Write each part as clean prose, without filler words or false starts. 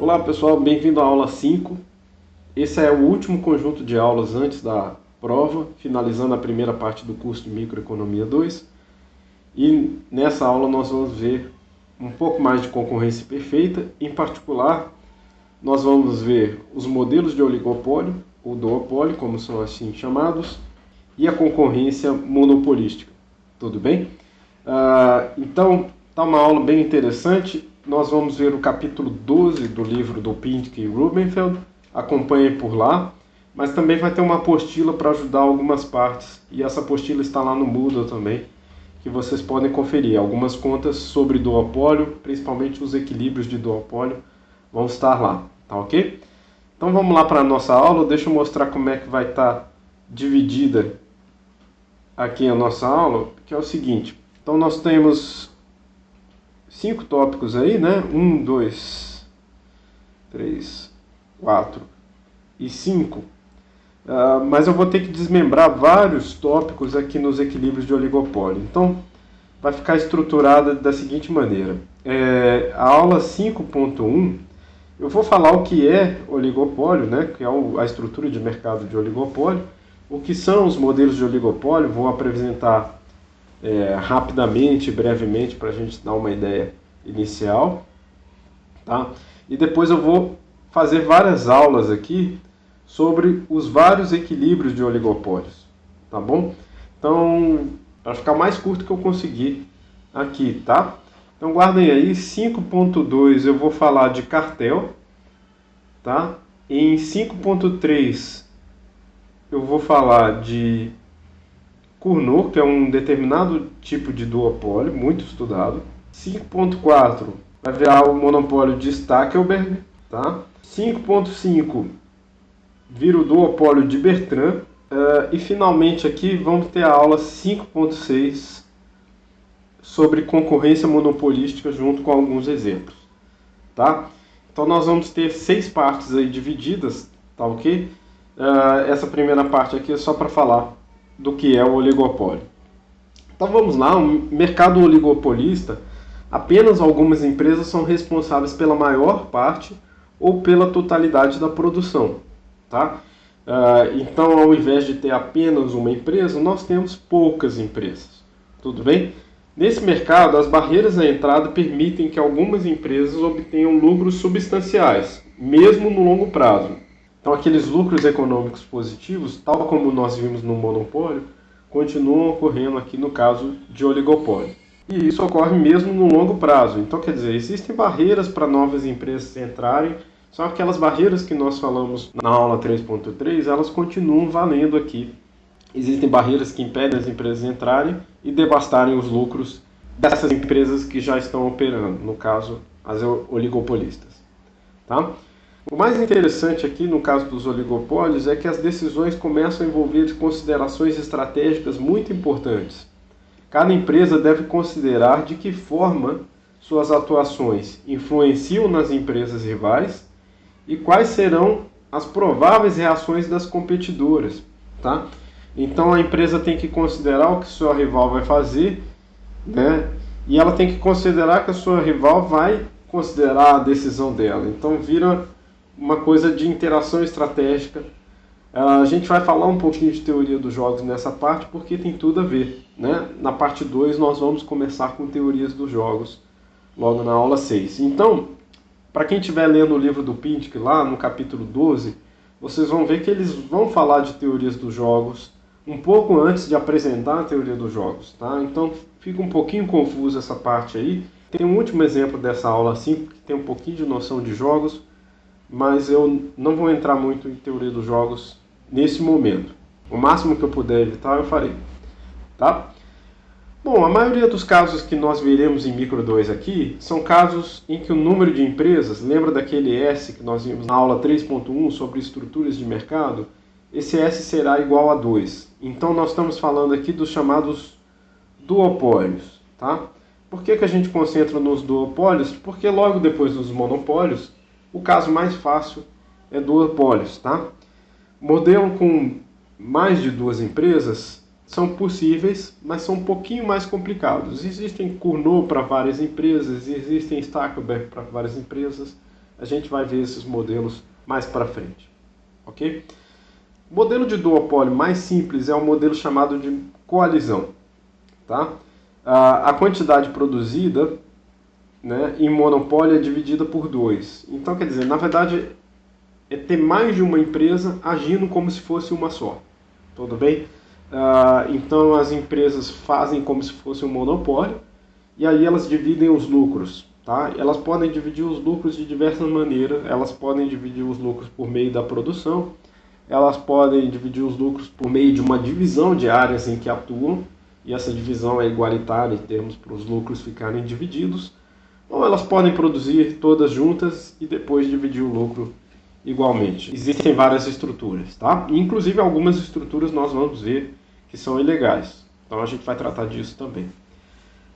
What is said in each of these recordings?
Olá pessoal, bem-vindo à aula 5. Esse é o último conjunto de aulas antes da prova, finalizando a primeira parte do curso de Microeconomia 2. E nessa aula nós vamos ver um pouco mais de concorrência perfeita. Em particular, nós vamos ver os modelos de oligopólio, ou duopólio, como são assim chamados, e a concorrência monopolística. Tudo bem? Então, está uma aula bem interessante. Nós vamos ver o capítulo 12 do livro do Pinsky e Rubenfeld. Acompanhe por lá. Mas também vai ter uma apostila para ajudar algumas partes. E essa apostila está lá no Moodle também, que vocês podem conferir. Algumas contas sobre duopólio, principalmente os equilíbrios de duopólio, vão estar lá. Tá ok? Então vamos lá para a nossa aula. Deixa eu mostrar como é que vai estar dividida aqui a nossa aula, que é o seguinte. Então nós temos 5 tópicos aí, né? 1, 2, 3, 4 e 5. Mas eu vou ter que desmembrar vários tópicos aqui nos equilíbrios de oligopólio. Então, vai ficar estruturada da seguinte maneira. A aula 5.1, eu vou falar o que é oligopólio, né? Que é a estrutura de mercado de oligopólio. O que são os modelos de oligopólio, vou apresentar rapidamente, brevemente, para a gente dar uma ideia inicial, tá? E depois eu vou fazer várias aulas aqui sobre os vários equilíbrios de oligopólios, tá bom? Então, para ficar mais curto que eu conseguir aqui, tá? Então guardem aí, 5.2 eu vou falar de cartel, tá? Em 5.3 eu vou falar de Cournot, que é um determinado tipo de duopólio, muito estudado. 5.4 vai virar o monopólio de Stackelberg. Tá? 5.5 vira o duopólio de Bertrand. E finalmente aqui vamos ter a aula 5.6 sobre concorrência monopolística junto com alguns exemplos. Tá? Então nós vamos ter 6 partes aí divididas, tá ok? Essa primeira parte aqui é só para falar do que é o oligopólio. Então vamos lá, o mercado oligopolista, apenas algumas empresas são responsáveis pela maior parte ou pela totalidade da produção. Tá? Então, ao invés de ter apenas uma empresa, nós temos poucas empresas. Tudo bem? Nesse mercado, as barreiras à entrada permitem que algumas empresas obtenham lucros substanciais, mesmo no longo prazo. Então, aqueles lucros econômicos positivos, tal como nós vimos no monopólio, continuam ocorrendo aqui no caso de oligopólio. E isso ocorre mesmo no longo prazo. Então, quer dizer, existem barreiras para novas empresas entrarem, só aquelas barreiras que nós falamos na aula 3.3, elas continuam valendo aqui. Existem barreiras que impedem as empresas entrarem e devastarem os lucros dessas empresas que já estão operando, no caso, as oligopolistas. Tá? O mais interessante aqui no caso dos oligopólios é que as decisões começam a envolver considerações estratégicas muito importantes. Cada empresa deve considerar de que forma suas atuações influenciam nas empresas rivais e quais serão as prováveis reações das competidoras. Tá? Então a empresa tem que considerar o que sua rival vai fazer, né? E ela tem que considerar que a sua rival vai considerar a decisão dela. Então vira uma coisa de interação estratégica. A gente vai falar um pouquinho de teoria dos jogos nessa parte, porque tem tudo a ver. Né? Na parte 2 nós vamos começar com teorias dos jogos, logo na aula 6. Então, para quem estiver lendo o livro do Pinsky lá, no capítulo 12, vocês vão ver que eles vão falar de teorias dos jogos um pouco antes de apresentar a teoria dos jogos. Tá? Então, fica um pouquinho confuso essa parte aí. Tem um último exemplo dessa aula 5, que tem um pouquinho de noção de jogos, mas eu não vou entrar muito em teoria dos jogos nesse momento. O máximo que eu puder evitar, eu farei. Tá? Bom, a maioria dos casos que nós veremos em Micro 2 aqui são casos em que o número de empresas, lembra daquele S que nós vimos na aula 3.1 sobre estruturas de mercado? Esse S será igual a 2. Então nós estamos falando aqui dos chamados duopólios. Tá? Por que a gente concentra nos duopólios? Porque logo depois dos monopólios, o caso mais fácil é duopólios. Tá? Modelo com mais de 2 empresas são possíveis, mas são um pouquinho mais complicados. Existem Cournot para várias empresas, existem Stackelberg para várias empresas. A gente vai ver esses modelos mais para frente, ok? O modelo de duopólio mais simples é o modelo chamado de coalizão, tá? A quantidade produzida, né, em monopólio é dividida por 2. Então, quer dizer, na verdade, é ter mais de uma empresa agindo como se fosse uma só. Tudo bem? Então, as empresas fazem como se fosse um monopólio e aí elas dividem os lucros. Tá? Elas podem dividir os lucros de diversas maneiras. Elas podem dividir os lucros por meio da produção. Elas podem dividir os lucros por meio de uma divisão de áreas em que atuam. E essa divisão é igualitária em termos para os lucros ficarem divididos. Ou elas podem produzir todas juntas e depois dividir o lucro igualmente. Existem várias estruturas, tá? Inclusive algumas estruturas nós vamos ver que são ilegais. Então a gente vai tratar disso também.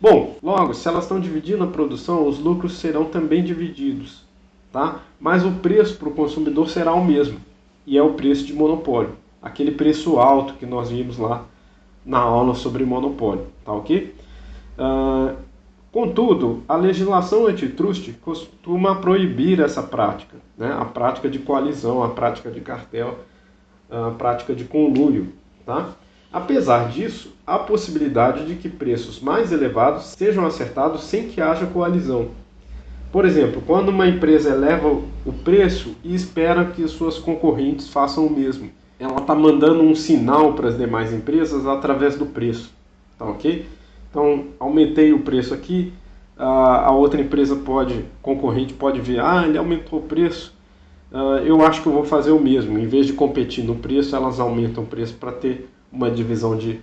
Bom, logo, se elas estão dividindo a produção, os lucros serão também divididos, tá? Mas o preço para o consumidor será o mesmo, e é o preço de monopólio, aquele preço alto que nós vimos lá na aula sobre monopólio, tá ok? Contudo, a legislação antitrust costuma proibir essa prática, né? A prática de coalizão, a prática de cartel, a prática de conluio, tá? Apesar disso, há possibilidade de que preços mais elevados sejam acertados sem que haja coalizão. Por exemplo, quando uma empresa eleva o preço e espera que suas concorrentes façam o mesmo, ela está mandando um sinal para as demais empresas através do preço, tá ok? Então, aumentei o preço aqui, a outra empresa concorrente pode ver, ele aumentou o preço, eu acho que eu vou fazer o mesmo. Em vez de competir no preço, elas aumentam o preço para ter uma divisão de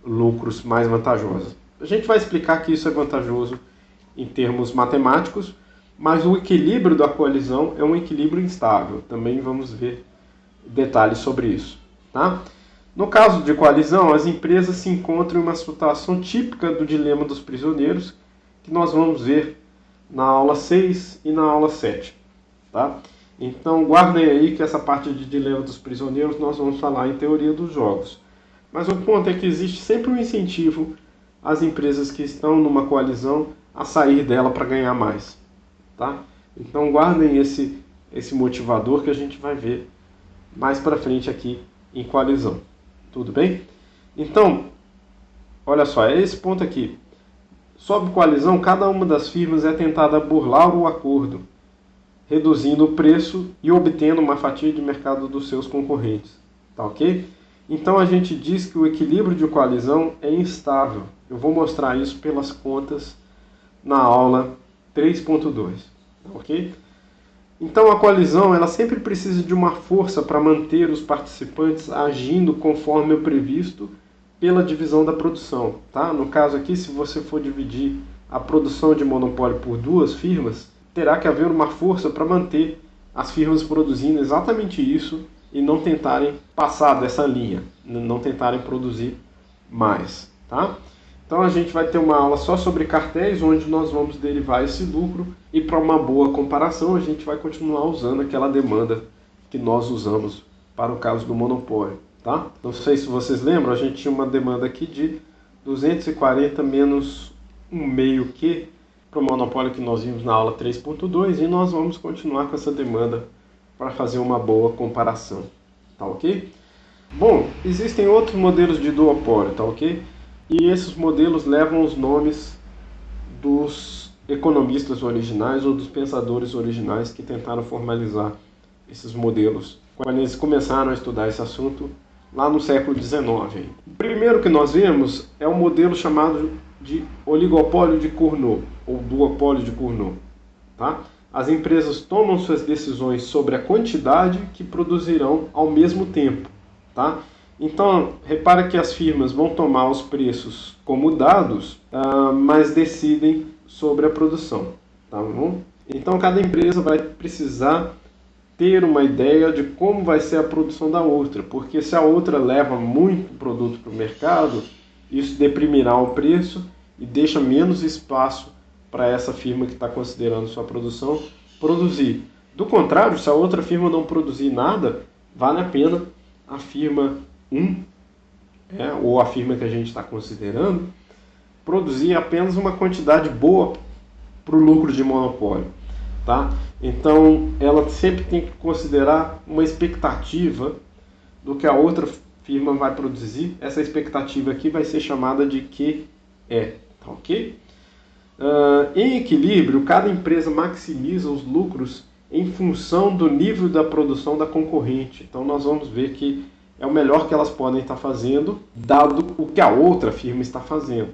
lucros mais vantajosa. A gente vai explicar que isso é vantajoso em termos matemáticos, mas o equilíbrio da coalizão é um equilíbrio instável. Também vamos ver detalhes sobre isso, tá? No caso de coalizão, as empresas se encontram em uma situação típica do dilema dos prisioneiros, que nós vamos ver na aula 6 e na aula 7, tá? Então, guardem aí que essa parte de dilema dos prisioneiros nós vamos falar em teoria dos jogos. Mas o ponto é que existe sempre um incentivo às empresas que estão numa coalizão a sair dela para ganhar mais, tá? Então guardem esse motivador que a gente vai ver mais para frente aqui em coalizão. Tudo bem? Então, olha só, é esse ponto aqui. Sob coalizão, cada uma das firmas é tentada burlar o acordo, reduzindo o preço e obtendo uma fatia de mercado dos seus concorrentes, tá ok? Então a gente diz que o equilíbrio de coalizão é instável. Eu vou mostrar isso pelas contas na aula 3.2, ok? Então a coalizão ela sempre precisa de uma força para manter os participantes agindo conforme o previsto pela divisão da produção, tá? No caso aqui, se você for dividir a produção de monopólio por duas firmas, terá que haver uma força para manter as firmas produzindo exatamente isso e não tentarem passar dessa linha, não tentarem produzir mais, tá? Então a gente vai ter uma aula só sobre cartéis, onde nós vamos derivar esse lucro e para uma boa comparação a gente vai continuar usando aquela demanda que nós usamos para o caso do monopólio, tá? Não sei se vocês lembram, a gente tinha uma demanda aqui de 240 menos 1 meio Q para o monopólio que nós vimos na aula 3.2 e nós vamos continuar com essa demanda para fazer uma boa comparação, tá ok? Bom, existem outros modelos de duopólio, tá ok? E esses modelos levam os nomes dos economistas originais ou dos pensadores originais que tentaram formalizar esses modelos quando eles começaram a estudar esse assunto lá no século XIX. O primeiro que nós vemos é o modelo chamado de oligopólio de Cournot, ou duopólio de Cournot, tá? As empresas tomam suas decisões sobre a quantidade que produzirão ao mesmo tempo, tá? Então, repara que as firmas vão tomar os preços como dados, mas decidem sobre a produção, tá bom? Então, cada empresa vai precisar ter uma ideia de como vai ser a produção da outra, porque se a outra leva muito produto para o mercado, isso deprimirá o preço e deixa menos espaço para essa firma que está considerando sua produção produzir. Do contrário, se a outra firma não produzir nada, vale a pena a firma 1, ou a firma que a gente está considerando, produzir apenas uma quantidade boa para o lucro de monopólio. tá? Então ela sempre tem que considerar uma expectativa do que a outra firma vai produzir. Essa expectativa aqui vai ser chamada de QE, tá ok? Em equilíbrio, cada empresa maximiza os lucros em função do nível da produção da concorrente. Então nós vamos ver que é o melhor que elas podem estar fazendo, dado o que a outra firma está fazendo,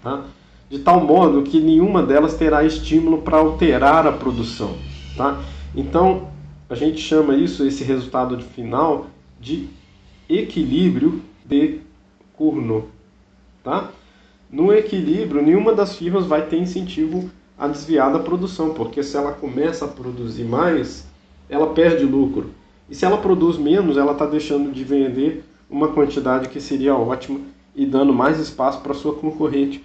tá? De tal modo que nenhuma delas terá estímulo para alterar a produção, tá? Então a gente chama isso, esse resultado final, de equilíbrio de Cournot, tá? No equilíbrio, nenhuma das firmas vai ter incentivo a desviar da produção, porque se ela começa a produzir mais, ela perde lucro. E se ela produz menos, ela está deixando de vender uma quantidade que seria ótima e dando mais espaço para sua concorrente.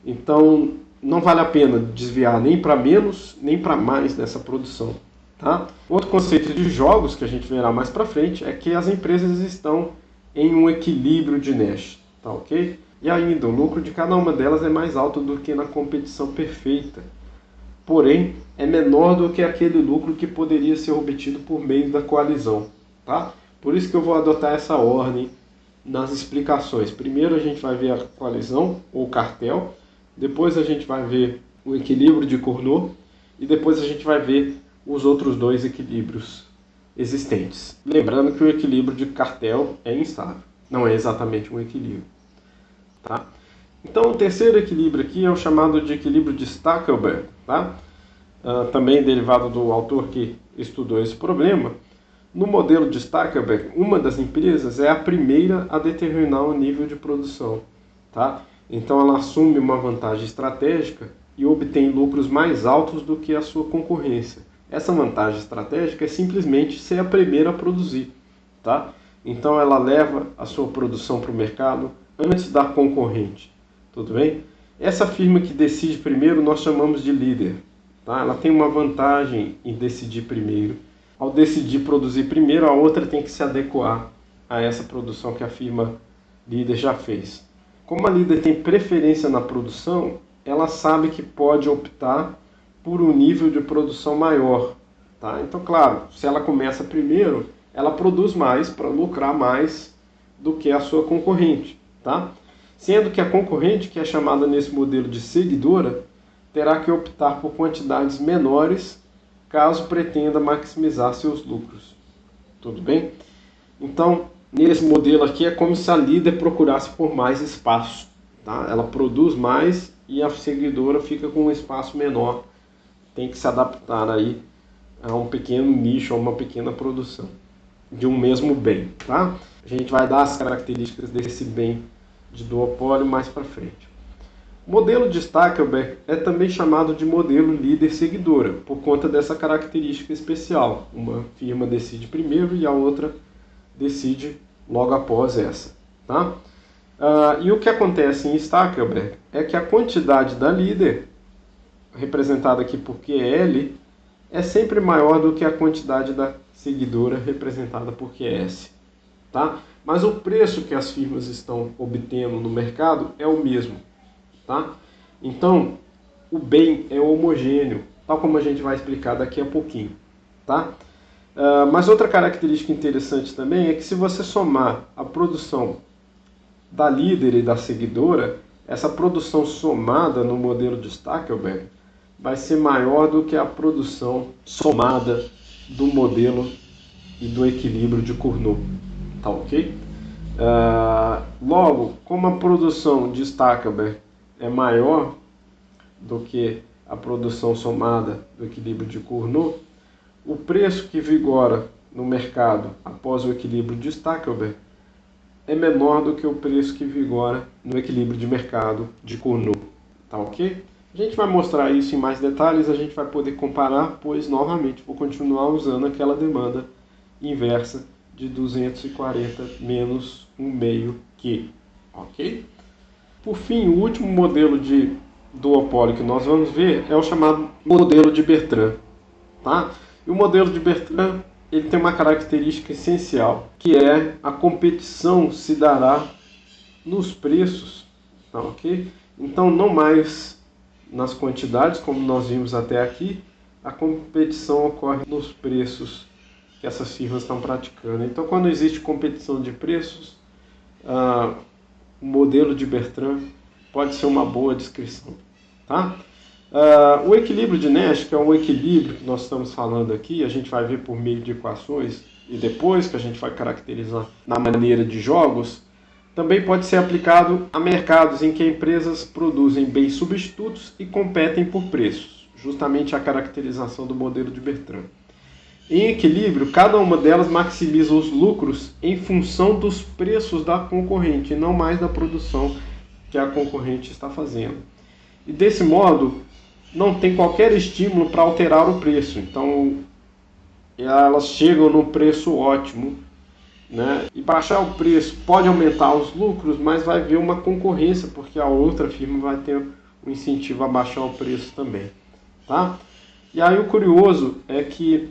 Então, não vale a pena desviar nem para menos, nem para mais nessa produção, tá? Outro conceito de jogos que a gente verá mais para frente é que as empresas estão em um equilíbrio de Nash, tá ok? E ainda, o lucro de cada uma delas é mais alto do que na competição perfeita. Porém, é menor do que aquele lucro que poderia ser obtido por meio da coalizão, tá? Por isso que eu vou adotar essa ordem nas explicações. Primeiro a gente vai ver a coalizão ou cartel, depois a gente vai ver o equilíbrio de Cournot e depois a gente vai ver os outros dois equilíbrios existentes. Lembrando que o equilíbrio de cartel é instável, não é exatamente um equilíbrio, tá? Então o terceiro equilíbrio aqui é o chamado de equilíbrio de Stackelberg, tá? Também derivado do autor que estudou esse problema. No modelo de Stackelberg, uma das empresas é a primeira a determinar o nível de produção, tá? Então ela assume uma vantagem estratégica e obtém lucros mais altos do que a sua concorrência. Essa vantagem estratégica é simplesmente ser a primeira a produzir, tá? Então ela leva a sua produção para o mercado antes da concorrente, tudo bem? Essa firma que decide primeiro nós chamamos de líder, tá? Ela tem uma vantagem em decidir primeiro. Ao decidir produzir primeiro, a outra tem que se adequar a essa produção que a firma líder já fez. Como a líder tem preferência na produção, ela sabe que pode optar por um nível de produção maior, tá? Então, claro, se ela começa primeiro, ela produz mais para lucrar mais do que a sua concorrente, tá? Sendo que a concorrente, que é chamada nesse modelo de seguidora, terá que optar por quantidades menores caso pretenda maximizar seus lucros. Tudo bem? Então, nesse modelo aqui é como se a líder procurasse por mais espaço, tá? Ela produz mais e a seguidora fica com um espaço menor. Tem que se adaptar aí a um pequeno nicho, a uma pequena produção de um mesmo bem, tá? A gente vai dar as características desse bem de duopólio mais para frente. O modelo de Stackelberg é também chamado de modelo líder-seguidora, por conta dessa característica especial. Uma firma decide primeiro e a outra decide logo após essa, tá? E o que acontece em Stackelberg é que a quantidade da líder, representada aqui por QL, é sempre maior do que a quantidade da seguidora, representada por QS, tá? Mas o preço que as firmas estão obtendo no mercado é o mesmo, tá? Então, o bem é homogêneo, tal como a gente vai explicar daqui a pouquinho, tá? Mas outra característica interessante também é que se você somar a produção da líder e da seguidora, essa produção somada no modelo de Stackelberg vai ser maior do que a produção somada do modelo e do equilíbrio de Cournot, tá ok? Logo, como a produção de Stackelberg é maior do que a produção somada do equilíbrio de Cournot, o preço que vigora no mercado após o equilíbrio de Stackelberg é menor do que o preço que vigora no equilíbrio de mercado de Cournot, tá ok? A gente vai mostrar isso em mais detalhes, a gente vai poder comparar, pois novamente vou continuar usando aquela demanda inversa de 240 menos 1 meio Q, ok? Por fim, o último modelo de duopólio que nós vamos ver é o chamado modelo de Bertrand, tá? E o modelo de Bertrand, ele tem uma característica essencial, que é a competição se dará nos preços, tá ok? Então não mais nas quantidades, como nós vimos até aqui, a competição ocorre nos preços que essas firmas estão praticando. Então, quando existe competição de preços, o modelo de Bertrand pode ser uma boa descrição. Tá? O equilíbrio de Nash, que é um equilíbrio que nós estamos falando aqui, a gente vai ver por meio de equações, e depois que a gente vai caracterizar na maneira de jogos, também pode ser aplicado a mercados em que empresas produzem bens substitutos e competem por preços, justamente a caracterização do modelo de Bertrand. Em equilíbrio, cada uma delas maximiza os lucros em função dos preços da concorrente, e não mais da produção que a concorrente está fazendo. E desse modo, não tem qualquer estímulo para alterar o preço. Então, elas chegam no preço ótimo, né? E baixar o preço pode aumentar os lucros, mas vai haver uma concorrência, porque a outra firma vai ter um incentivo a baixar o preço também. Tá? E aí o curioso é que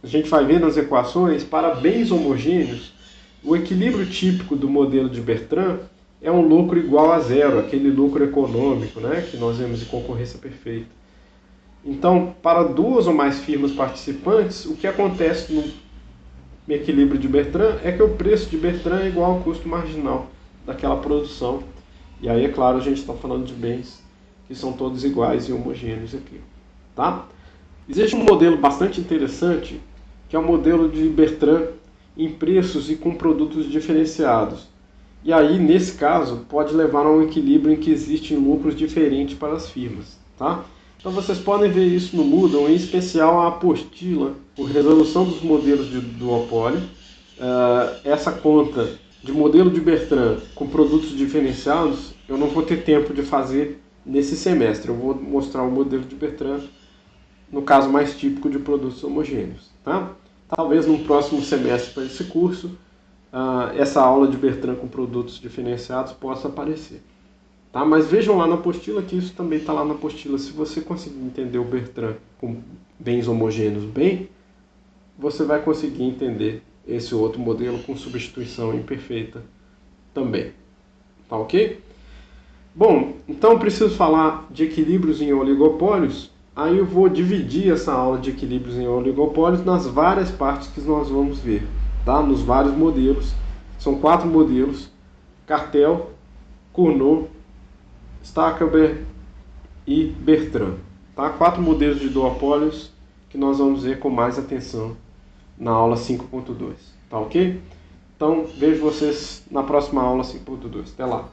a gente vai ver nas equações, para bens homogêneos, o equilíbrio típico do modelo de Bertrand é um lucro igual a zero, aquele lucro econômico, né, que nós vemos em concorrência perfeita. Então, para duas ou mais firmas participantes, o que acontece no equilíbrio de Bertrand é que o preço de Bertrand é igual ao custo marginal daquela produção. E aí, é claro, a gente está falando de bens que são todos iguais e homogêneos aqui. Tá? Existe um modelo bastante interessante, que é o modelo de Bertrand em preços e com produtos diferenciados. E aí, nesse caso, pode levar a um equilíbrio em que existem lucros diferentes para as firmas. Tá? Então vocês podem ver isso no Moodle, em especial a apostila por resolução dos modelos de duopólio. Essa conta de modelo de Bertrand com produtos diferenciados, eu não vou ter tempo de fazer nesse semestre. Eu vou mostrar o modelo de Bertrand no caso mais típico de produtos homogêneos. Tá? Talvez no próximo semestre para esse curso, essa aula de Bertrand com produtos diferenciados possa aparecer. Tá? Mas vejam lá na apostila que isso também está lá na apostila. Se você conseguir entender o Bertrand com bens homogêneos bem, você vai conseguir entender esse outro modelo com substituição imperfeita também. Tá ok? Bom, então eu preciso falar de equilíbrios em oligopólios. Aí eu vou dividir essa aula de equilíbrios em oligopólios nas várias partes que nós vamos ver, tá? Nos vários modelos. São 4 modelos: Cartel, Cournot, Stackelberg e Bertrand. Tá? 4 modelos de duopólios que nós vamos ver com mais atenção na aula 5.2. Tá ok? Então vejo vocês na próxima aula 5.2. Até lá!